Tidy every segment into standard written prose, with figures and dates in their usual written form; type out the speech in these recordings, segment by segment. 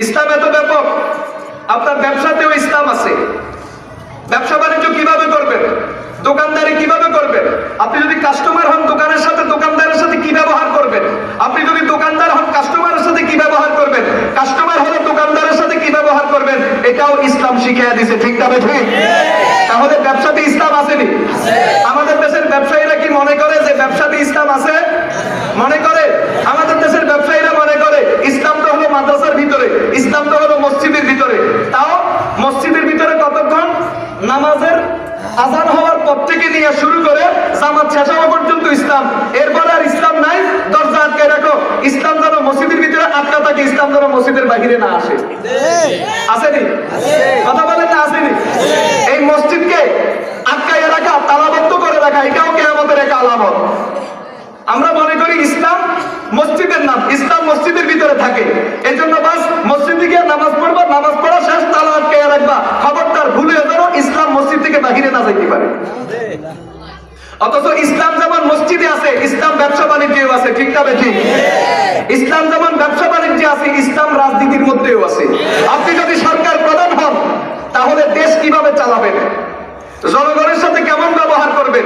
ইসলাম এত ব্যাপক, আপনার ব্যবসাতেও ইসলাম আছে। ব্যবসা বাণিজ্য কিভাবে করবেন, দোকানদারি কিভাবে করবেন, আপনি যদি কাস্টমার হন দোকানের সাথে দোকানদারের সাথে কি ব্যবহার করবেন, আপনি যদি দোকানদার হন কাস্টমারের সাথে কি ব্যবহার করবেন, কাস্টমার হলে দোকানদারের সাথে কি ব্যবহার করবেন, এটাও ইসলাম শিখিয়ে দিয়েছে। ঠিক না ঠিক? তাহলে ব্যবসাতে ইসলাম আসেনি? আমাদের দেশের ব্যবসায়ীরা কি মনে করে যে ব্যবসাতে ইসলাম আছে? মনে করে? আমাদের দেশের ব্যবসায়ীরা মনে করে ইসলাম তো হলো মাদ্রাসার ভিতরে, ইসলাম তো হলো মসজিদের ভিতরে। তাও মসজিদের ভিতরে কতক্ষণ? নামাজের আজান হওয়ার পর থেকে নিয়ে শুরু করে জামাত শেষ হওয়া পর্যন্ত ইসলাম। এরপরে আর ইসলাম নাই, দরজা আটকায় রাখো। ইসলাম যেন মসজিদের ভিতরে আটকা থাকে, ইসলাম যেন মসজিদের বাহিরে না আসে। আসেনি? কথা বলেন না আসেনি? এই মসজিদকে আটকাইয়া রাখা, তালাবদ্ধ করে রাখা, এটাও কিয়ামতের এক আলামত। আমরা মনে করি ইসলাম মসজিদের নাম, ইসলাম মসজিদের ভিতরে থাকে। এই জন্য বাস মসজিদে গিয়ে নামাজ পড়বা, নামাজ পড়া শেষ, তালা আটকাইয়া রাখবা। খবরদার ভুলে যেন ইসলাম মসজিদ থেকে বাহিরে না যাইতে পারে। অথচ ইসলাম যেমন মসজিদে আছে, ইসলাম ব্যবসা বাণিজ্যেও আছে। ঠিক না ঠিক? ইসলাম যেমন ব্যবসা বাণিজ্যে আছে, ইসলাম রাজনীতির মধ্যেও আছে। আপনি যদি সরকার প্রধান হন তাহলে দেশ কিভাবে চালাবেন, জনগণের সাথে কেমন ব্যবহার করবেন,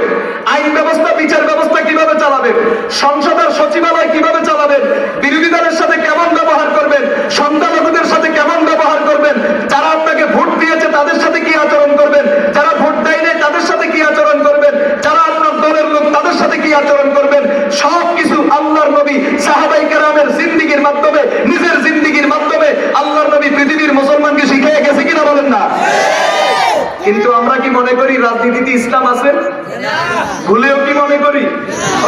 আইন ব্যবস্থা বিচার ব্যবস্থা কিভাবে চালাবেন, সংসদের সচিবালয় কিভাবে চালাবেন, বিরোধী দলের সাথে কেমন ব্যবহার করবেন, সংখ্যালঘুদের সাথে কেমন ব্যবহার করবেন, যারা আপনাকে ভোট দিয়েছে তাদের সাথে কি আচরণ করবেন, যারা ভোট দেয় নাই তাদের সাথে কি আচরণ করবেন, যারা আপনার দলের লোক তাদের সাথে কি আচরণ করবেন, সবকিছু আল্লাহর নবী সাহাবায়ে কেরামের জিন্দেগীর মাধ্যমে, নিজের জিন্দেগীর মাধ্যমে আল্লাহর নবী পৃথিবীর মুসলমানকে শিখিয়ে গেছে কিনা বলেন না? কিন্তু আমরা কি মনে করি রাজনীতিতে ইসলাম আছে? ভুলেও কি মনে করি?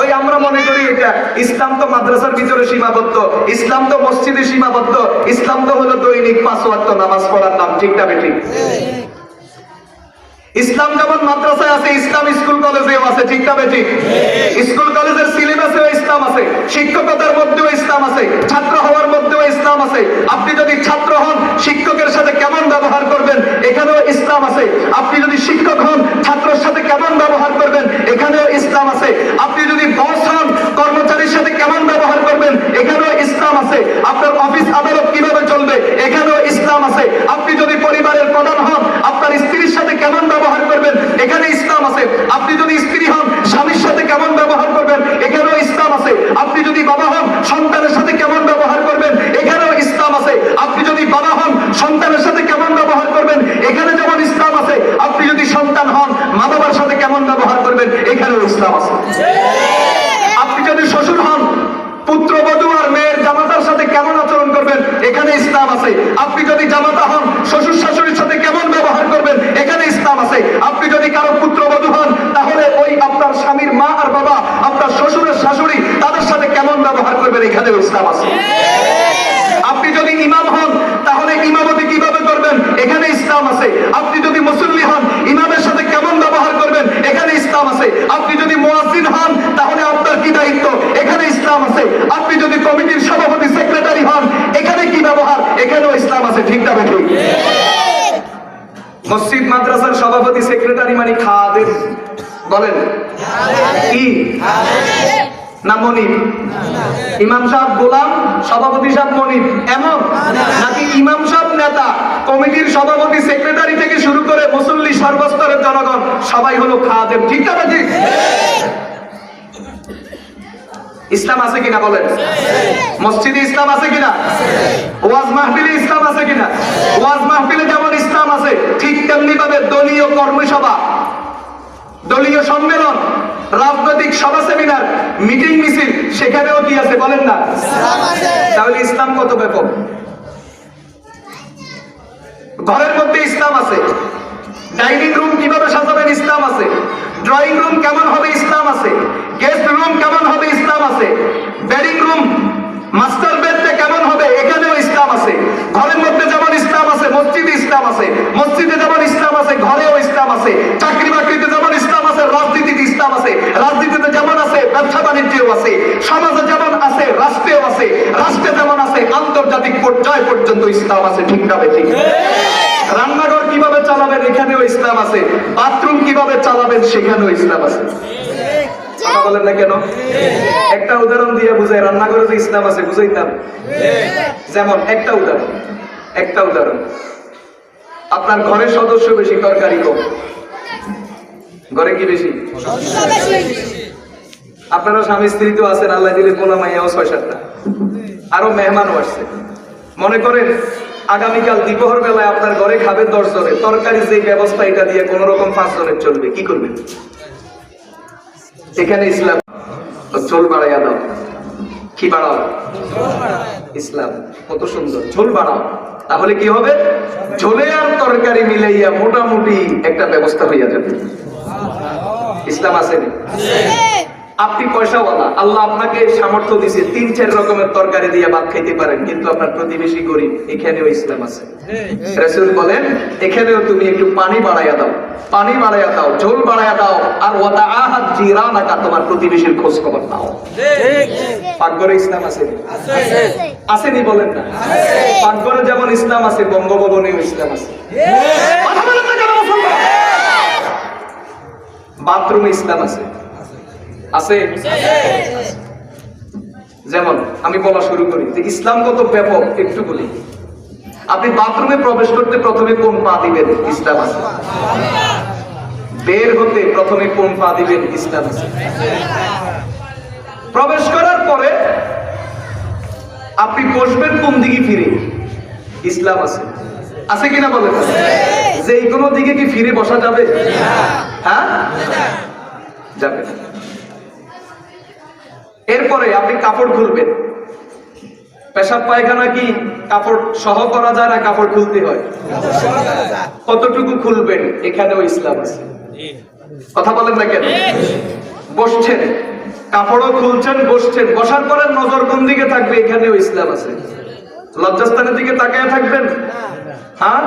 ওই আমরা মনে করি এটা ইসলাম তো মাদ্রাসার ভিতরে সীমাবদ্ধ, ইসলাম তো মসজিদে সীমাবদ্ধ, ইসলাম তো হলো দৈনিক 5 ওয়াক্ত নামাজ পড়ার নাম। ঠিক না ঠিক? ইসলাম যেমন মাদ্রাসায় আছে, ইসলাম স্কুল কলেজেও আছে। ঠিক না ঠিক? স্কুল কলেজের সিলেবাসেও ইসলাম আছে, শিক্ষকতার মধ্যেও ইসলাম আছে, ছাত্র হওয়ার মধ্যেও ইসলাম আছে। আপনি যদি ছাত্র হন শিক্ষকের সাথে কেমন ব্যবহার করবেন, এখানেও ইসলাম আছে। আপনি যদি শিক্ষক হন ছাত্রের সাথে কেমন ব্যবহার করবেন, এখানেও ইসলাম আছে। আপনি যদি বস হন কর্মচারীর সাথে কেমন ব্যবহার করবেন, এখানেও ইসলাম আছে। আপনার অফিস আদালত কিভাবে চলবে, এখানেও ইসলাম আছে। আপনি যদি পরিবারের প্রধান হন আপনার স্ত্রীর সাথে কেমন ব্যবহার করবেন, এখানে ইসলাম আছে। আপনি যদি স্ত্রী হন স্বামীর সাথে কেমন ব্যবহার করবেন, এখানেও ইসলাম আছে। আপনি যদি বাবা হন সন্তানের সাথে কেমন ব্যবহার করবেন, এখানেও ইসলাম আছে। আপনি যদি বাবা হন সন্তানের সাথে কেমন ব্যবহার করবেন, এখানে যেমন ইসলাম আছে। আপনি যদি সন্তান হন মা বাবার সাথে কেমন ব্যবহার করবেন, এখানেও ইসলাম আছে। আপনি যদি শ্বশুর হন পুত্রবধূ আর মেয়ের জামাতার সাথে কেমন আচরণ করবেন, এখানে ইসলাম আছে। আপনি যদি জামাতা হন শ্বশুর শাশুড়ির সাথে কেমন ব্যবহার করবেন, এখানে ইসলাম আছে। আপনি যদি কারো পুত্রবধূ হন তাহলে ওই আপনার স্বামীর মা আর বাবা, আপনার শ্বশুরের শাশুড়ি, তাদের সাথে কেমন ব্যবহার করবেন, এখানেও ইসলাম আছে। আপনি যদি ইমাম হন তাহলে ইমামতি কিভাবে করবেন, এখানে ইসলাম আছে। আপনি যদি মুসল্লি হন ইমামের সাথে কেমন ব্যবহার করবেন, এখানে ইসলাম আছে। আপনি যদি মুয়াজ্জিন হন তাহলে আপনার কি দায়িত্ব, এখানে ইসলাম আছে। আপনি যদি কমিটির সভাপতি সেক্রেটারি হন এখানে কি ব্যবহার, এখানেও ইসলাম আছে। ঠিক না ঠিক? মসজিদ মাদ্রাসার সভাপতি সেক্রেটারি মানে খাদেম, বলেন কি না মনিব? ইমাম সাহেব গোলাম, সভাপতি সাহেব মনিব, এমন নাকি ইমাম সাহেব নেতা, কমিটির সভাপতি সেক্রেটারি থেকে শুরু করে মুসল্লি সর্বস্তরের জনগণ সবাই হলো খাদেম। ঠিক না ঠিক? ইসলাম আছে কিনা বলেন? মসজিদে ইসলাম আছে কিনা? ওয়াজ মাহফিলে ইসলাম আছে কিনা? ওয়াজ মাহফিলে যেমন ইসলাম আছে ঠিক তেমনি ভাবে দলীয় কর্মসভা, দলীয় সম্মেলন, রাজনৈতিক সভা সেমিনার, মিটিং মিছিল, সেখানেও কি আছে বলেন না? তাহলে ইসলাম কত ব্যাপক। ঘরের মধ্যে ইসলাম আছে। ডাইনিং রুম কিভাবে সাজাবেন, ইসলাম আছে। ড্রয়িং রুম কেমন হবে, ইসলাম আছে। গেস্ট রুম কেমন হবে, ইসলাম আছে। বেডিং রুম, মাস্টার বেডটা কেমন হবে, এখানেও ইসলাম আছে। ঘরের মধ্যে যেমন ইসলাম আছে মসজিদে ইসলাম আছে, মসজিদে যেমন ইসলাম আছে ঘরেও ইসলাম আছে। চাকরি বাকরিতে যেমন ইসলাম আছে রাজনীতিতে ইসলাম আছে, রাজনীতিতে যেমন আছে ব্যবসা বাণিজ্যেও আছে, সমাজে যেমন আছে রাষ্ট্রেও আছে, রাষ্ট্রে যেমন আছে আন্তর্জাতিক পর্যায় পর্যন্ত ইসলাম আছে। ঠিক না ঠিক? রান্নাঘর কিভাবে চালাবেন, এখানেও ইসলাম আছে। বাথরুম কিভাবে চালাবেন, সেখানেও ইসলাম আছে। কথা বলেন না কেন? একটা উদাহরণ দিয়ে বুঝাই, রান্নাঘরে যে ইসলাম আছে বুঝাইতাম। যেমন একটা উদাহরণ, একটা উদাহরণ, আপনার ঘরের সদস্য বেশি, তরকারি কম। ঘরে কি বেশি? আপনারা স্বামী স্ত্রী তো আছেন, আল্লাহ দিলে পোলা মাইয়াও 6-7টা, আরো মেহমানও আসছে। মনে করেন আগামীকাল দ্বিপ্রহর বেলায় আপনার ঘরে খাবে 10 জনের, তরকারি যে ব্যবস্থা এটা দিয়ে কোন রকম 5 জনের চলবে, কি করবেন? এখানে ইসলাম ঝোল বাড়াইয়া দাও। কি বাড়াও? ইসলাম কত সুন্দর, ঝোল বাড়াও। তাহলে কি হবে? ঝোলে আর তরকারি মিলাইয়া মোটামুটি একটা ব্যবস্থা হইয়া যাবে। ইসলাম আছে না? আপনি পয়সাওয়ালা, আল্লাহ আপনাকে সামর্থ্য দিয়েছে 3-4 রকমের তরকারি দিয়ে ভাত খাইতে পারেন, কিন্তু আপনার প্রতিবেশী গরিব, এখানেও ইসলাম আছে। রাসূল বলেন এখানেও তুমি একটু পানি বাড়াইয়া দাও, পানি বাড়াইয়া দাও, ঝোল বাড়াইয়া দাও, আর ওয়াতাআহাদ জিরানাকা, তোমার প্রতিবেশীর খোঁজ খবর নাও। পাকঘরে ইসলাম আছে? আসেনি বলেন না? পাকঘরে যেমন ইসলাম আছে, বঙ্গভবনেও ইসলাম আছে। কথা বলেন না কেন মুসলমান? বাথরুমে ইসলাম আছে? আছে। যেমন আমি বলা শুরু করি যে ইসলাম কত ব্যাপক, একটু বলি। আপনি বাথরুমে প্রবেশ করতে প্রথমে কোন পা দিবেন? ইসলাম আছে। বের হতে প্রথমে কোন পা দিবেন? ইসলাম আছে। প্রবেশ করার পরে আপনি বসবেন কোন দিকে ফিরে? ইসলাম আছে। আছে কিনা বলেন? যে কোনো দিকে কি ফিরে বসা যাবে? হ্যাঁ, যাবে না। এরপরে আপনি কাপড় খুলবেন। পেশাব পায়খানা কি কাপড় সহ করা যায় না কাপড় খুলতে হয়? কতটুকু খুলবেন? এখানেও ইসলাম আছে। কথা বলেন না কেন? বসছেন, কাপড়ও খুলছেন, বসছেন, বসার পরে নজর কোন দিকে থাকবে? এখানেও ইসলাম আছে। লজ্জাস্থানের দিকে তাকিয়ে থাকবেন? হ্যাঁ,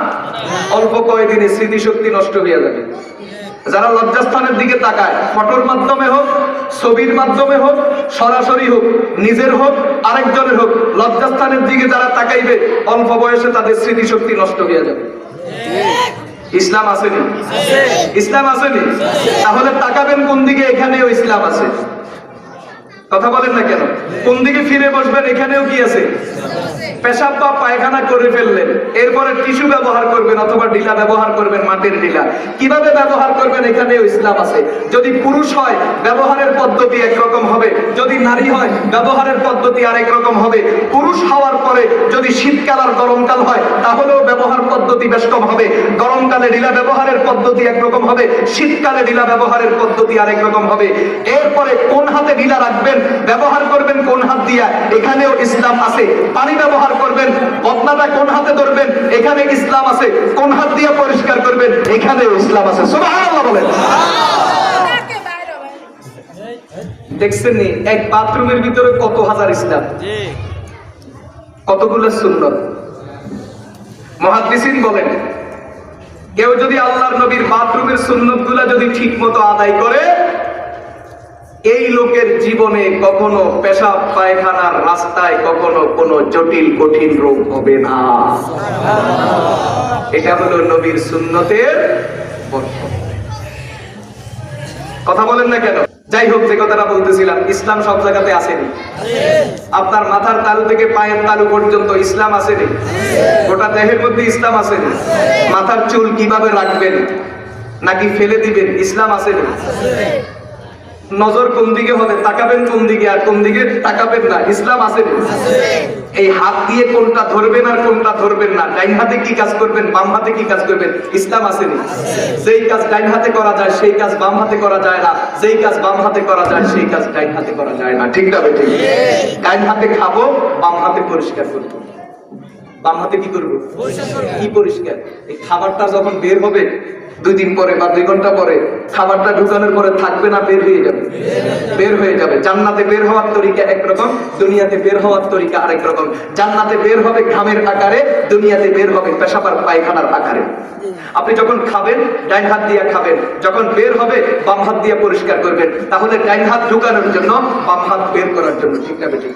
অল্প কয়েকদিনে স্মৃতিশক্তি নষ্ট হয়ে যাবে। যারা লজ্জাস্থানের দিকে তাকায়, ফটোর মাধ্যমে হোক, ছবির মাধ্যমে হোক, সরাসরি হোক, নিজের হোক, আরেকজনের হোক, লজ্জাস্থানের দিকে যারা তাকাইবে অল্প বয়সে তাদের স্মৃতিশক্তি নষ্ট হয়ে যাবে। ইসলাম আসেনি? ইসলাম আসেনি? তাহলে তাকাবেন কোন দিকে? এখানেও ইসলাম আছে। কথা বলেন না কেন? কোন দিকে ফিরে বসবেন? এখানেও কি আছে? পেশাব বা পায়খানা করে ফেললেন, এরপরে টিস্যু ব্যবহার করবেন অথবা ঢিলা ব্যবহার করবেন, মাটির ঢিলা। কিভাবে ব্যবহার করবেন? এখানেও ইসলাম আছে। যদি পুরুষ হয় ব্যবহারের পদ্ধতি একরকম হবে, যদি নারী হয় ব্যবহারের পদ্ধতি আরেক রকম হবে। পুরুষ হওয়ার পরে যদি শীতকাল আর গরমকাল হয় তাহলেও ব্যবহার পদ্ধতি বেশ কম হবে। গরমকালে ঢিলা ব্যবহারের পদ্ধতি একরকম হবে, শীতকালে ঢিলা ব্যবহারের পদ্ধতি আরেক রকম হবে। এরপরে কোন হাতে ঢিলা রাখবেন, ব্যবহার করবেন কোন হাত দিয়া, এখানেও ইসলাম আছে। পানি ব্যবহার করবেন, বদনাটা কোন হাতে ধরবেন, এখানে ইসলাম আছে। কোন হাত দিয়ে পরিষ্কার করবেন, এখানেও ইসলাম আছে। সুবহানাল্লাহ বলেন। দেখছেন নি এক বাথরুমের ভিতরে কত হাজার ইসলাম, কতগুলো সুন্নাত। মুহাদ্দিসিন বলেন কেউ যদি আল্লাহর নবীর বাথরুমের সুন্নাতগুলো যদি ঠিকমতো আদায় করে, এই লোকের জীবনে কখনো পেশাব পায়খানার রাস্তায় কখনো কোনো জটিল কঠিন রোগ হবে না। এটা হলো নবীর সুন্নতের বরকত। কথা বলেন না কেন? যাই হোক, যে কথাটা বলতেছিলাম, ইসলাম সব জায়গাতে আসেনি। আপনার মাথার তালু থেকে পায়ের তালু পর্যন্ত ইসলাম আসেনি। গোটা দেহের মধ্যে ইসলাম আসেনি। মাথার চুল কিভাবে রাখবেন নাকি ফেলে দিবেন, ইসলাম আসেনি। নজর কোন দিকে হবে, তাকাবেন কোন দিকে আর কোন দিকে তাকাবেন না, ইসলাম আছে। এই হাত দিয়ে কোনটা ধরবেন আর কোনটা ধরবেন না, ডাইন হাতে কি কাজ করবেন, বাম হাতে কি কাজ করবেন, ইসলাম আছে। যেই কাজ ডাইন হাতে করা যায় সেই কাজ বাম হাতে করা যায় না, যেই কাজ বাম হাতে করা যায় সেই কাজ ডাইন হাতে করা যায় না। ঠিক না বেঠিক? ডাইন হাতে খাবো, বাম হাতে পরিষ্কার করবো। বাম হাতে কি করবো? কি পরিষ্কার? এই খাবারটা যখন বের হবে 2 দিন পরে বা 2 ঘন্টা পরে, খাবারটা ঢুকানোর পরে থাকবে না, বের হয়ে যাবে। বের হয়ে যাবে। জান্নাতে বের হওয়ার তরিকা একরকম, দুনিয়াতে বের হওয়ার তরিকা আরেক রকম। জান্নাতে বের হবে ঘামের আকারে, দুনিয়াতে বের হবে পেশাব আর পায়খানার আকারে। আপনি যখন খাবেন ডাইন হাত দিয়ে খাবেন, যখন বের হবে বাম হাত দিয়ে পরিষ্কার করবেন। তাহলে ডাইন হাত ঢুকানোর জন্য, বাম হাত বের করার জন্য। ঠিক না বেঠিক?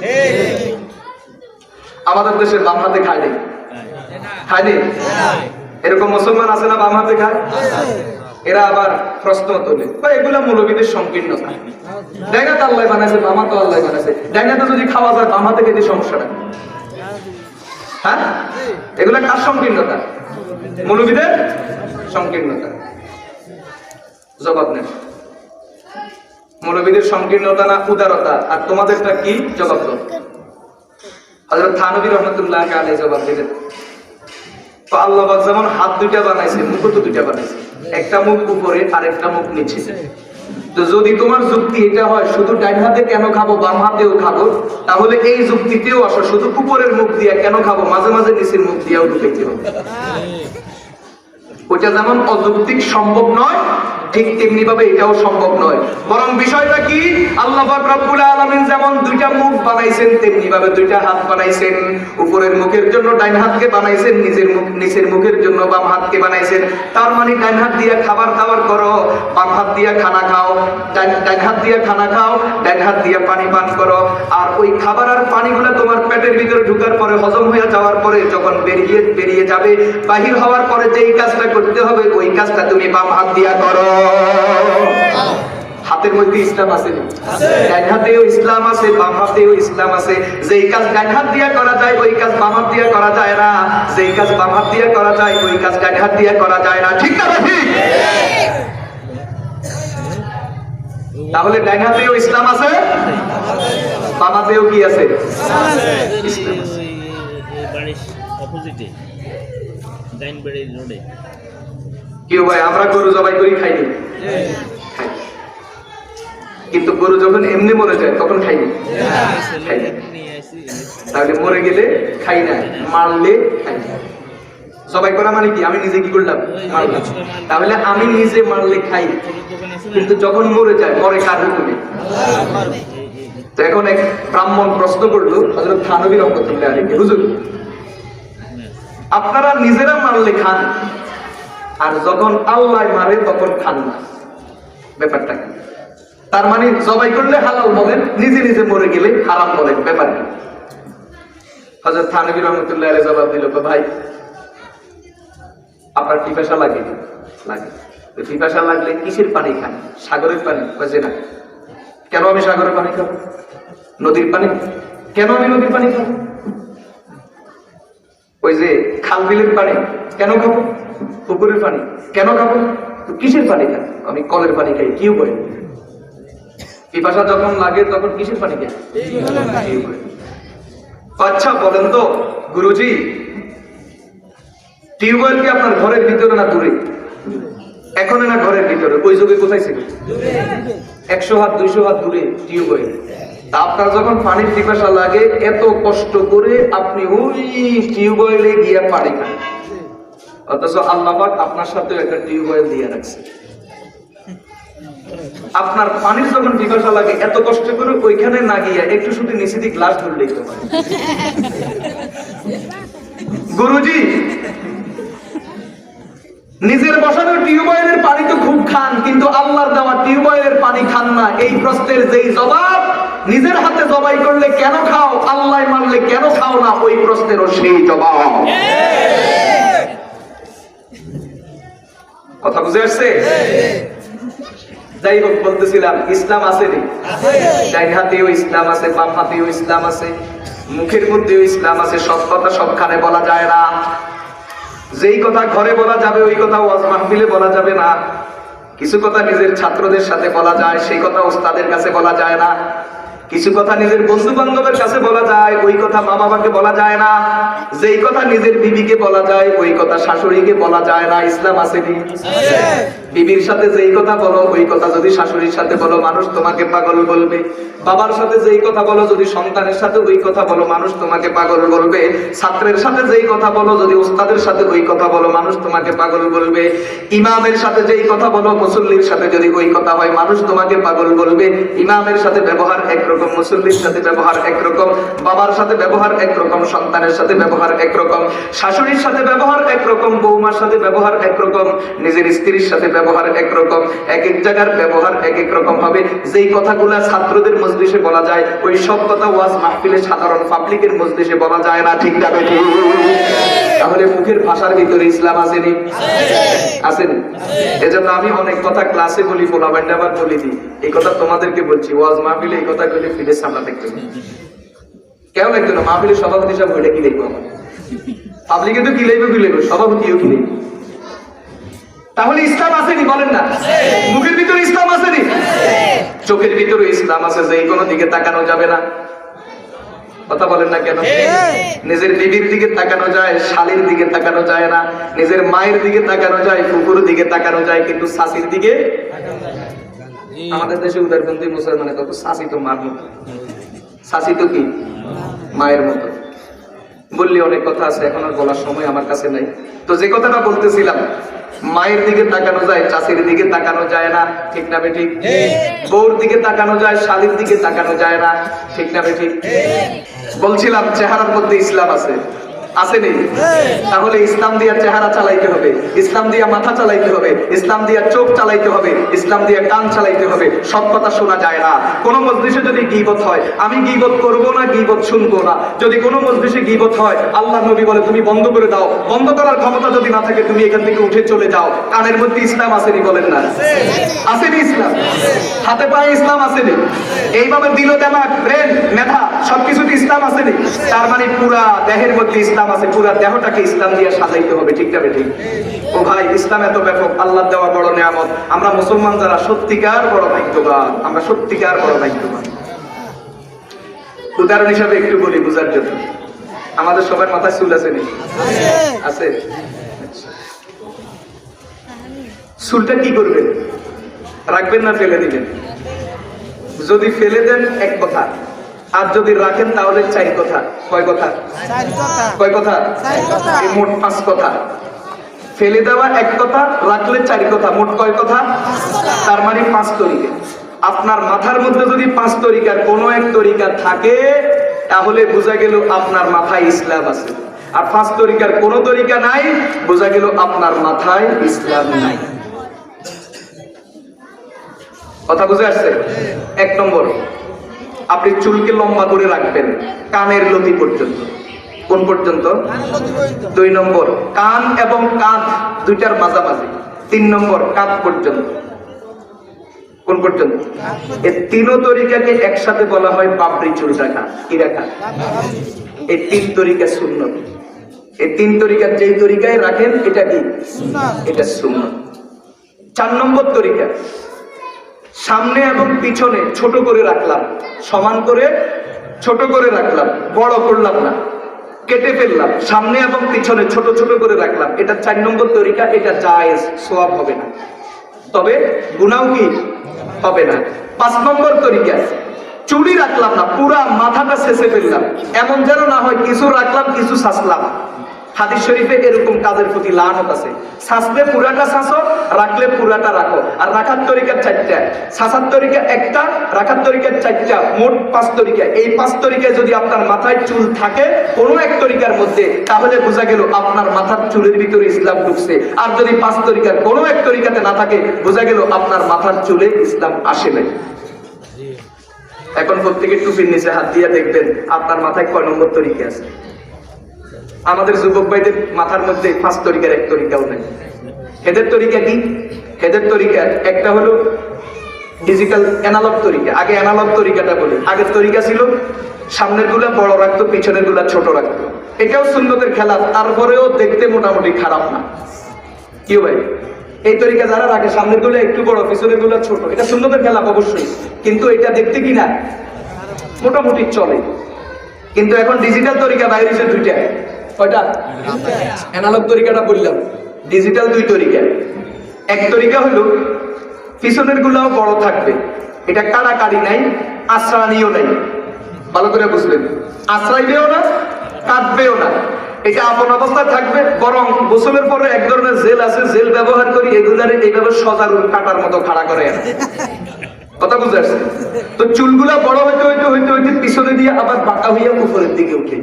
আমাদের দেশে বাম হাতে খায় নেই, খায় নেই। এরকম মুসলমান আছে না বাম হাতে খায়? এরা আবার প্রশ্ন তোলে, এগুলা মৌলবীদের সংকীর্ণতা। ডাইন হাত আল্লাহ বানাইছে, বাম হাত আল্লাহ বানাইছে। ডাইন হাতে যদি খাওয়া যায় বাম হাতে খেতে সমস্যা নাই। হ্যাঁ, এগুলা কার সংকীর্ণতা? মৌলবীদের সংকীর্ণতা। জবাব নেন, মৌলবীদের সংকীর্ণতা না উদারতা? আর তোমাদেরটা কি? জবাব দাও। হযরত থানভী রহমাতুল্লাহ আলাইহি জবাব দিলেন, তো আল্লাহ পাক যেমন হাত দুইটা বানাইছে, মুখও তো দুইটা বানাইছে, একটা মুখ উপরে আর একটা মুখ নিচে। তো যদি তোমার যুক্তি এটা হয় শুধু ডান হাতে কেন খাবো, বাম হাতেও খাবো, তাহলে এই যুক্তিতেও আসো, শুধু উপরের মুখ দিয়ে কেন খাবো, মাঝে মাঝে নিচের মুখ দিয়েও ঢুকাইতে হবে। ওইটা যেমন অযৌক্তিক সম্ভব নয়, ঠিক তেমনি ভাবে এটাও সম্ভব নয়। বরং বিষয়টা কি, আল্লাহ পাক রব্বুল আলামিন যেমন দুইটা মুখ বানাইছেন, তেমনি ভাবে দুইটা হাত বানাইছেন। উপরের মুখের জন্য ডান হাতকে বানাইছেন, নিচের মুখের জন্য বাম হাতকে বানাইছেন। তার মানে ডান হাত দিয়ে খাবার দাবার করো, বাম হাত দিয়ে খানা খাও, ডান হাত দিয়ে খানা খাও, ডান হাত দিয়ে পানি পান করো। আর ওই খাবার আর পানিগুলো তোমার পেটের ভিতরে ঢোকার পরে, হজম হয়ে যাওয়ার পরে, যখন বেরিয়ে যাবে, বাহির হওয়ার পরে যেই কাজটা করতে হবে, ওই কাজটা তুমি বাম হাত দিয়া করো। হাতের মধ্যে ইসলাম আছে, ডান হাতেও ইসলাম আছে, বাম হাতেও ইসলাম আছে। যেই কাজ ডান হাত দিয়া করা যায়, ওই কাজ বাম হাত দিয়া করা যায় না। যেই কাজ বাম হাত দিয়া করা যায়, ওই কাজ ডান হাত দিয়া করা যায় না। ঠিক না ঠিক? তাহলে ডান হাতেও ইসলাম আছে, বাম হাতেও কি আছে? ইসলাম আছে। কেউ ভাই আমরা গরু জবাই করি খাইনি, কিন্তু গরু যখন এমনি মরে যায় তখন খাইনি। তাহলে মরে গেলে খাই না, মারলে খাই না। জবাই করা মানে কি? আমি নিজে কি করলাম? মারলাম। তাহলে আমি নিজে মারলে খাই, কিন্তু যখন মরে যায়, মরে কার হুকুমে? তো এখন এক ব্রাহ্মণ প্রশ্ন করলো হযরত থানভী রহমাতুল্লাহ আলাইহি, হুজুর আপনারা নিজেরা মারলে খান, আর যখন আল্লাহ মারে তখন খান না, ব্যাপারটা কি? তার মানে জবাই করলে হালাল বলেন, নিজে নিজে মরে গেলে হারাম বলেন, ব্যাপার কি? হযরত থানভী রহমাতুল্লাহ আলাইহি জবাব দিল, ভাই আপনার পিপাসা লাগে? লাগে। পিপাসা লাগলে কিসের পানি খান? সাগরের পানি? বুঝে না। কেন আমি সাগরের পানি খাবো? নদীর পানি? কেন আমি নদীর পানি খাবো? ওই যে খাল বিলের পানি কেন খাবো? পুকুরের পানি কেন খাবো? তো কিসের পানি খান? আমি কলের পানি খাই। কি উপায়? পিপাসা যখন লাগে তখন কিসের পানি খাই? আচ্ছা বলেন তো গুরুজি, টিউবওয়েল কি আপনার ঘরের ভিতরে না দূরে? এখন না ঘরের ভিতরে, ওই যুগে কোথায় ছিল? 100 হাত 200 হাত দূরে টিউবওয়েল। তা আপনার যখন পানির পিপাসা লাগে, এত কষ্ট করে আপনি ওই টিউবওয়েলে গিয়ে পানি খান, অথচ আল্লাহ পাক আপনার সাথে একটা টিউবওয়েল দিয়ে রাখছে। আপনার পানির যখন পিপাসা লাগে, এত কষ্ট করে ওইখানে না গিয়ে একটু শুধু নিচে দিয়ে গ্লাস ধরলেই তো পারে। গুরুজি, নিজের বসানো টিউবওয়েলের পানি তো খুব খান, কিন্তু আল্লাহর দেওয়া টিউবওয়েলের পানি খান না। এই প্রশ্নের যেই জবাব, নিজের হাতে জবাই করলে কেন খাও, আল্লাহ মানলে কেন খাও না, ওই প্রশ্নেরও সেই জবাব। কথা বুঝে আসছে? যাই হোক, বলতেছিলাম ইসলাম আছে নি? ডান হাতেও ইসলাম আছে, বাম হাতেও ইসলাম আছে, মুখের মধ্যেও ইসলাম আছে। সব কথা সবখানে বলা যায় না। যেই কথা ঘরে বলা যাবে, ওই কথা ওয়াজ মাহফিলে বলা যাবে না। কিছু কথা নিজের ছাত্রদের সাথে বলা যায়, সেই কথা ওস্তাদের কাছে বলা যায় না। কিছু কথা নিজের বন্ধু বান্ধবের কাছে বলা যায়, ওই কথা মা বাবাকে বলা যায় না। যেই কথা নিজের বিবিকে বলা যায়, ওই কথা শাশুড়িকে বলা যায় না। ইসলাম আছে নি? বিবির সাথে যেই কথা বলো, ওই কথা যদি শাশুড়ির সাথে বলো, মানুষ তোমাকে পাগল বলবে। বাবার সাথে যেই কথা বলো, যদি সন্তানের সাথে ওই কথা বলো, মানুষ তোমাকে পাগল বলবে। ছাত্রের সাথে যেই কথা বলো, যদি উস্তাদের সাথে ওই কথা বলো, মানুষ তোমাকে পাগল বলবে। ইমামের সাথে যেই কথা বলো, মুসল্লির সাথে যদি ওই কথা হয়, মানুষ তোমাকে পাগল বলবে। ইমামের সাথে ব্যবহার একরকম, মুসল্লির সাথে ব্যবহার একরকম, বাবার সাথে ব্যবহার একরকম, সন্তানের সাথে ব্যবহার একরকম, শাশুড়ির সাথে ব্যবহার একরকম, বৌমার সাথে ব্যবহার একরকম, নিজের স্ত্রীর সাথে ব্যবহার একরকম। এক এক জায়গার ব্যবহার এক এক রকম হবে। যেই কথাগুলা ছাত্রদের মজলিসে বলা যায়, ওই সব কথা ওয়াজ মাহফিলে সাধারণ পাবলিকের মজলিসে বলা যায় না। ঠিক না বেঠিক? তাহলে মুখের ভাষার ভিতরে ইসলাম আসেনি? আসেনি? এজন্য আমি অনেক কথা ক্লাসে বলি, পোলাবান্ডা আবার বলি দিই। এই কথা তোমাদেরকে বলছি, ওয়াজ মাহফিলে এই কথা বলে ফিরে সামনে দেখতে কেমন লাগতো না? মাহফিলের সভাপতি সাহেব ওইটা কি দেখবো আমার? পাবলিকে তো কিলাইবে সভাপতিও কিলাইবে। তাহলে ইসলাম আসেনি বলেন না? মুখের ভিতরে ইসলাম আসেনি? চোখের ভিতরে ইসলাম আছে যে কোনো দিকে তাকানো যাবে না। কথা বলেন না কেন? নিজের বিবির দিকে তাকানো যায়, শালীর দিকে তাকানো যায় না। নিজের মায়ের দিকে তাকানো যায়, ফুফুর দিকে তাকানো যায়, কিন্তু শাশির দিকে। আমাদের দেশে উদারপন্থী মুসলমান কত শাশি তো মার মতো, শাশি তো কি মায়ের মতো। বললি অনেক কথা আছে, এখন আর বলার সময় আমার কাছে নাই। তো যে কথাটা বলতেছিলাম, মায়ের দিকে তাকানো যায়, চাষির দিকে তাকানো যায় না, ঠিক না বেঠিক? বউর দিকে তাকানো যায়, শালীর দিকে তাকানো যায় না, ঠিক না বেঠিক? বলছিলাম চেহারার মধ্যে ইসলাম আছে, আছে নেই? তাহলে ইসলাম দিয়া চেহারা চালাইতে হবে, ইসলাম দিয়া মাথা চালাইতে হবে, ইসলাম দিয়া চোখ চালাইতে হবে, ইসলাম দিয়া কান চালাইতে হবে। সব কথা শোনা যায় না। কোন মজলিসে যদি গীবত হয়, আমি গীবত করব না, গীবত শুনবো না। যদি কোনো মজলিসে গীবত হয়, আল্লাহর নবী বলে তুমি বন্ধ করে দাও। বন্ধ করার ক্ষমতা যদি না থাকে, তুমি এখান থেকে উঠে চলে যাও। কানের মধ্যে ইসলাম আসেনি বলেন না? আসেনি ইসলাম? হাতে পায়ে ইসলাম আসেনি? এইভাবে দিল, দেমাগ, ব্রেন, মেধা সবকিছুতে ইসলাম আসেনি? তার মানে পুরা দেহের মধ্যে ইসলাম আছে, পুরা দেহটাকে ইসলাম দিয়ে সাজাইতে হবে, ঠিক না ঠিক? ও ভাই, ইসলাম এত ব্যাপক, আল্লাহ দেওয়া বড় নিয়ামত। আমরা মুসলমান যারা সত্যিকার বড় ভাগ্যবান, আমরা সত্যিকার বড় ভাগ্যবান। উদাহরণ হিসাবে একটু বলি বুঝার জন্য। আমাদের সবার মাথায় চুল আছে নাকি? আছে। চুলটা কি করবেন? রাখবেন না ফেলে দিবেন? যদি ফেলে দেন এক কথা, আর যদি রাখেন তাহলে 4 কথা। কয় কথা? কয় কথা? মোট 5 কথা। ফেলে দেওয়া 1 কথা, রাখলে 4 কথা, মোট কয় কথা? তার মানে 5 তরিকা। আপনার মাথার মধ্যে যদি 5 তরিকার কোনো এক তরিকা থাকে, তাহলে বোঝা গেল আপনার মাথায় ইসলাম আছে। আর 5 তরিকার কোনো তরিকা নাই, বোঝা গেল আপনার মাথায় ইসলাম নাই। কথা বুঝে আসছে? 1 নম্বর, আপনি চুলকে লম্বা করে রাখবেন কানের লতি পর্যন্ত। কোন পর্যন্ত? 2 নম্বর, কান এবং কাঁধ দুইটার মাঝামাঝি। 3 নম্বর, কাঁধ পর্যন্ত। কোন পর্যন্ত? এই 3 তরিকাকে একসাথে বলা হয় বাবরি চুল রাখা। কি রাখা? এই 3 তরিকা সুন্নত। এই 3 তরিকার যেই তরিকায় রাখেন, এটা কি? এটা সুন্নত। 4 নম্বর তরিকা, সামনে এবং পিছনে ছোট করে রাখলাম, সমান করে ছোট করে রাখলাম, বড় করলাম না, কেটে ফেললাম, সামনে এবং পিছনে ছোট ছোট করে রাখলাম। এটা 4 নম্বর তরিকা। এটা জায়েজ, সওয়াব হবে না, তবে গুনাহ কি হবে না। 5 নম্বর তরিকা, চুড়ি রাখলাম না, পুরা মাথাটা ছেঁচে ফেললাম। এমন যেন না হয় কিছু রাখলাম কিছু ছাঁচলাম। হাদিস শরীফে এরকম কাজের প্রতি লানত আছে। ছাঁচলে পুরাটা ছাঁচো, রাখলে পুরাটা রাখো। আর রাখার তরিকা 4টা, ছাঁচার তরিকা 1টা, রাখার তরিকা 4টা, মোট 5 তরিকা। এই 5 তরিকায় যদি আপনার মাথায় চুল থাকে কোনো এক তরিকার মধ্যে, তাহলে বোঝা গেল আপনার মাথার চুলের ভিতরে ইসলাম ঢুকছে। আর যদি 5 তরিকার কোনো এক তরিকাতে না থাকে, বোঝা গেল আপনার মাথার চুলে ইসলাম আসে নাই। এখন প্রত্যেকের টুপির নিচে হাত দিয়ে দেখবেন আপনার মাথায় কয় নম্বর তরিকা আছে। আমাদের যুবক ভাইদের মাথার মধ্যে 5 তরিকার 1 তরিকাও নেই। এদের তরিকা কি? এদের তরিকা একটা হলো ডিজিটাল অ্যানালগ তরিকা। আগে অ্যানালগ তরিকাটা বলি। আগের তরিকা ছিল সামনের গুলা বড় রাখতো, পিছনের গুলা ছোট রাখতো। এটাও সুন্নতের খেলা, তারপরেও দেখতে মোটামুটি খারাপ না। কি ভাই, এই তরিকা যারা রাখে সামনের গুলো একটু বড়, পিছনের গুলো ছোট, এটা সুন্নতের খেলা অবশ্যই, কিন্তু এটা দেখতে কি না মোটামুটি চলে। কিন্তু এখন ডিজিটাল তরিকা বাইরে হয়েছে 2টা। কয়টা? অ্যানালগ তরিকাটা বললাম, ডিজিটাল 2 তরিকা। 1 তরিকা হলো পিছনের গুলাও বড় থাকবে, এটা কাড়াকাড়ি নাই, আশ্রানিও নাই। ভালো করে বুঝবেন, আশ্রাইবেও না, কাটবেও না, এটা আপন অবস্থায় থাকবে। বরং গোসলের পরে এক ধরনের জেল আছে, জেল ব্যবহার করি, এগুলারে এইভাবে সজারুর কাটার মতো খাড়া করে। কথা বুঝে আসছে? তো চুলগুলা বড় হইতে হইতে হইতে হইতে পিছনে দিয়ে আবার বাঁকা হইয়া উপরের দিকে উঠে।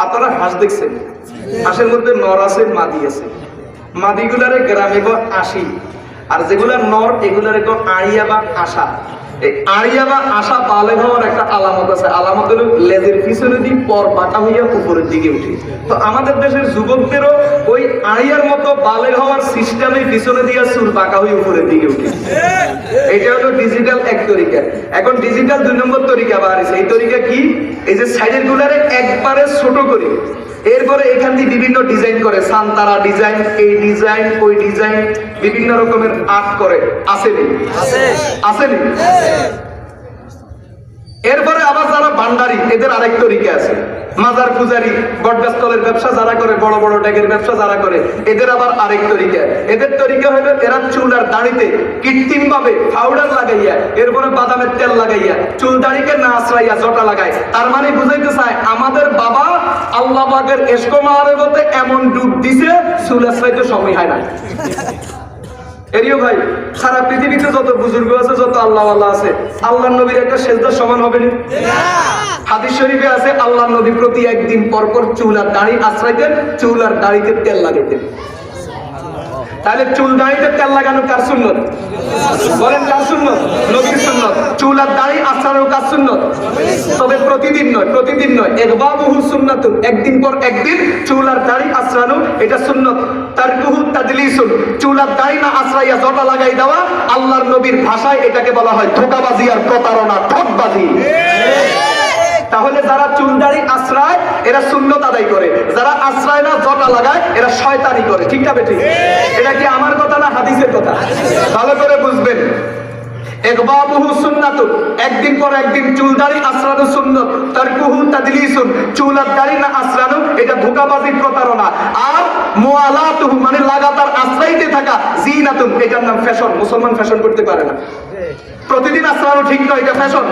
আপনারা হাঁস দেখছেন? হাঁসের মধ্যে নর আছে, মাদি আছে। মাদিগুলারে গ্রামে গো আশি, আর যেগুলা নর এগুলারে গো আড়িয়া বা আশা। এই আড়িয়া বা আশা বালেগ হওয়ার একটা আলামত আছে। আলামত হলো লেজের পিছনে দিয়ে পর বাঁকা হইয়া উপরের দিকে উঠে। তো আমাদের দেশের যুবকদেরও ওই আড়িয়ার মতো বালেগ হওয়ার সিস্টেমে পিছনে দিয়া চুল বাঁকা হয়ে উপরের দিকে উঠে। এটা হলো ডিজিটাল 1 তরিকা। এখন ডিজিটাল 2 নম্বর তরিকা বাড়ছে। এই তরিকা কি? এই যে সাইডের গুলারে একবারে ছোট করে এরপরে এখান দিয়ে বিভিন্ন ডিজাইন করে, সানতারা ডিজাইন, এই ডিজাইন, ওই ডিজাইন, বিভিন্ন রকমের আর্ট করে। আসেনি? আসেনি? এরপরে আবার যারা ভান্ডারি, এদের আরেক তরিকা আছে। মাজার পূজারি, বটগাছতলের ব্যবসা যারা করে, বড় বড় ডেকের ব্যবসা যারা করে, এদের আবার আরেক তরিকা। এদের তরিকা হলো এরা চুল আর দাড়িতে কৃত্রিম ভাবে পাউডার লাগাইয়া, এরপরে বাদামের তেল লাগাইয়া, চুল দাড়িকে না আশ্রাইয়া জটা লাগায়। তার মানে বুঝাইতে চায় আমাদের বাবা আল্লাহ পাকের এশক মাহরিবতে এমন ডুব দিছে, চুল আশ্রাইতে সময় হয় না। এরিও ভাই, সারা পৃথিবীতে যত বুজুর্গ আছে, যত আল্লাহ আল্লাহ আছে, আল্লাহর নবীর একটা সেজদার সমান হবে না? হাদিস শরীফে আছে আল্লাহর নবী প্রতি একদিন পর পর চুল আর দাড়ি আশ্রাইতেন, চুল আর দাড়িতে তেল লাগাইতেন। তাহলে চুল দাড়িতে তেল লাগানো কার সুন্নত? বলেন কার সুন্নত? নবীর সুন্নত। চুল আর দাড়ি আশ্রানোর কার সুন্নত? তবে প্রতিদিন নয়, প্রতিদিন নয়, ইগবাবুহু সুন্নাতুন, একদিন পর একদিন চুল আর দাড়ি আশ্রানো এটা সুন্নত। তারকুহু তাদলিসুন, চুল আর দাড়ি না আশ্রাইয়া জটা লাগাই দেওয়া আল্লাহর নবীর ভাষায় এটাকে বলা হয় ধোঁকাবাজি আর প্রতারণা, ঠকবাজি। তাহলে যারা চুল দাড়ি আশ্রয় এরা সুন্নত আদায় করে, যারা আশ্রয় না জটা লাগায় এরা শয়তানি করে। ঠিক না বেঠিক? এটা কি আমার কথা না হাদিসের কথা? ভালো করে বুঝবেন। ইগবাবুহু সুন্নাতুন, একদিন পর একদিন চুল দাড়ি আশ্রানো সুন্নত। তারকুহু তাদলিসুন, চুল আর দাড়ি না আশ্রানো এটা ধোঁকাবাজি, প্রতারণা। আর মুআলাতুহু মানে লাগাতার আশ্রাইতে থাকা, জিনাতুন, এটার নাম ফ্যাশন। মুসলমান ফ্যাশন করতে পারে না। প্রতিদিন আশ্রানো ঠিক নয়, এটা ফ্যাশন।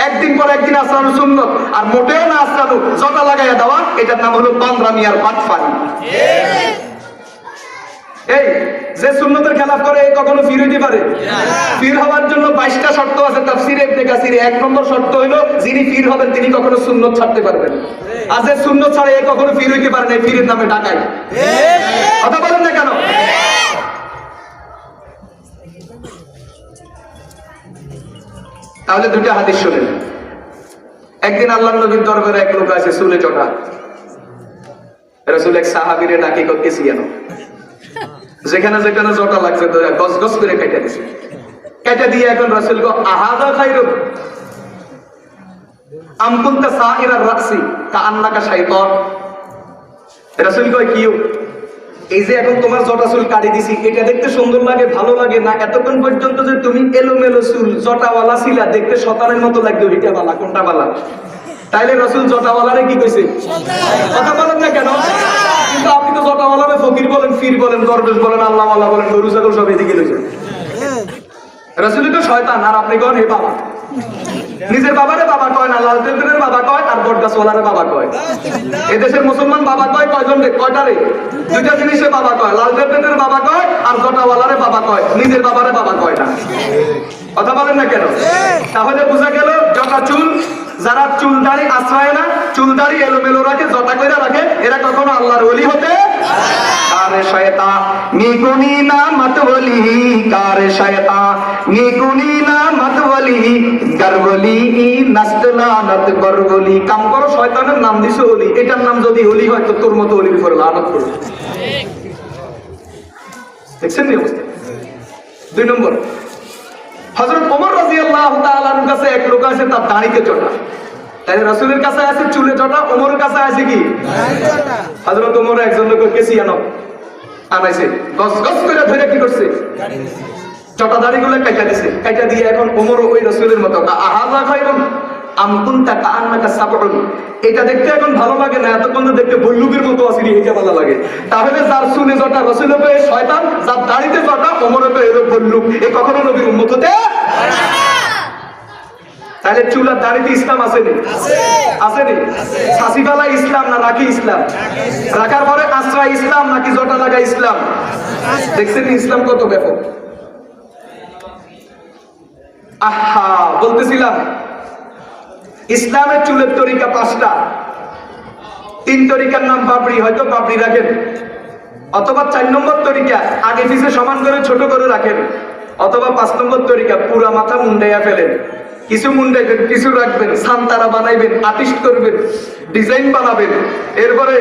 একদিন পর একদিন আশ্রানো সুন্নত, আর মোটেও না আশ্রানো জটা লাগাইয়া দেওয়া এটার নাম হলো বান্দরামি আর বাটফারি। এই যে সুন্নতের খেলাফ করে কখনো ফির হইতে পারে? ফির হওয়ার জন্য 22টা শর্ত আছে তাফসীরে ইবনে কাসিরে। 1 নম্বর শর্ত হলো যিনি ফির হবেন তিনি কখনো সুন্নত ছাড়তে পারবেন। আর যে সুন্নত ছাড়ে এ কখনো ফির হইতে পারে না, ফিরের নামে ডাকাই। কথা বলেন না কেন? তাহলে দুইটা হাদিস শুনেন। একদিন আল্লাহর নবীর দরবারে এক লোক আছে চুলে চটা। রাসূল এক সাহাবীরে ডাকি করতেছি কেন? যেখানে যেখানে জটা লাগছে গস গস করে কেটে দিছে। কেটে দিয়ে এখন রাসূল কো আহাদা খায়রুন আম কুনতা সাইরার রাসি কাআন্নাকা শাইতান। রাসূল কয় কিও, এই যে এখন তোমার জটা চুল কাটি দিছি, এটা দেখতে সুন্দর লাগে, ভালো লাগে না? এতক্ষণ পর্যন্ত যে তুমি এলোমেলো চুল জটাওয়ালা ছিলা, দেখতে শতানের মতো লাগতো, এটা বালা কোনটা বালা? তাইলে রাসূল জটাওয়ালারে কি কইছে? কথা বলেন না কেন? কিন্তু আপনি তো জটাওয়ালারে ফকির বলেন, ফির বলেন, দরবেশ বলেন, আল্লাহওয়ালা বলেন, গরু ছাগল সব এদিকে লইছেন। রাসূল তো শয়তান, আর আপনি কন হে বাবা। নিজের বাবারে বাবা কয় না, লাল তেলতেলের বাবা কয়, আর বটগাছওয়ালারে বাবা কয়। এদেশের মুসলমান বাবা কয় কয়জন রে? কয়টারে? দুইটা জিনিসে বাবা কয়, লাল তেলতেলের বাবা কয় আর জটাওয়ালারে বাবা কয়, নিজের বাবারে বাবা কয় না। কথা বলেন না কেন? তাহলে বোঝা গেল জটা চুল, যারা চুল দাড়ি আশ্রয় না, চুল দাড়ি এলোমেলো রাখে, জটা কইরা রাখে, এরা কখনো আল্লাহর ওলি হতে কারে শয়তান নিগুনি না মতওয়ালি, কারে শয়তান নিগুনি না মতওয়ালি, গরবলি নাস্তলানত গরবলি। কাম করো, শয়তানের নাম দিছো ওলি, এটার নাম যদি ওলি হয় তো তোর মতো ওলির উপর লানত করবে। দেখছেন নি অবস্থা? 2 নম্বর, হযরত ওমর রাদিয়াল্লাহু তাআলার কাছে এক লোক আছে, তার দাড়িতে জটা। তাই রাসূলের কাছে আছে চুলে জটা, ওমরের কাছে আছে কি? দাড়িতে জটা। হযরত ওমর একজন লোক কেসি আনাইছে, গস গস করে ধরে কি করছে? জটা দাড়িগুলো কাটা দিছে। কাটা দিয়ে এখন ওমর ওই রাসূলের মতো আহাযা খায়রুন আম কুনতা কাআন্নাকা সাবউন, এটা দেখতে এখন ভালো লাগে না, এতক্ষণ তো দেখতে বল্লুকের মতো আসিনি, এটা ভালো লাগে। তাহলে যার চুলে জটা রাসূল হবে শয়তান, যার দাড়িতে জটা ওমর হবে এর বল্লুক, এ কখনো নবীর উম্মত হতে পারে না। তাহলে চুল আর দাড়িতে ইসলাম আছে নি? আছে নি? সাসিবালা ইসলাম না রাখি ইসলাম? রাখার পরে আশ্রয় ইসলাম নাকি জটা লাগা ইসলাম? দেখছেন ইসলাম কত ব্যাপক। আহা, বলতেছিলাম ইসলামের চুলের তরিকা 5টা। 3 তরিকার নাম বাবরি, হয়তো বাবরি রাখেন, অথবা 4 নম্বর তরিকা আগে পিছে সমান করে ছোট করে রাখেন, অথবা 5 নম্বর তরিকা পুরা মাথা মুন্ডাইয়া ফেলেন। কিছু মুন্ডাইবেন, কিছু রাখবেন, সান্তারা বানাইবেন, আর্টিস্ট করবেন, ডিজাইন বানাবেন, এরপরে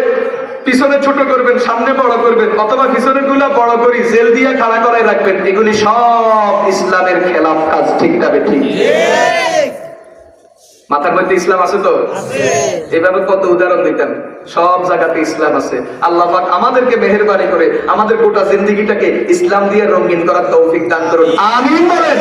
পিছনে ছোট করবেন, সামনে বড় করবেন, অথবা পিছনে গুলা বড় করি জেল দিয়ে খাড়া করায় রাখবেন। এগুলি সব ইসলামের খেলাফ কাজ। ঠিক না ঠিক? মাথার মধ্যে ইসলাম আছে তো? এভাবে কত উদাহরণ দিতেন। সব জায়গাতে ইসলাম আছে। আল্লাহ পাক আমাদেরকে মেহেরবানি করে আমাদের গোটা জিন্দেগিটাকে ইসলাম দিয়ে রঙিন করার তৌফিক দান করুন, আমিন বলেন।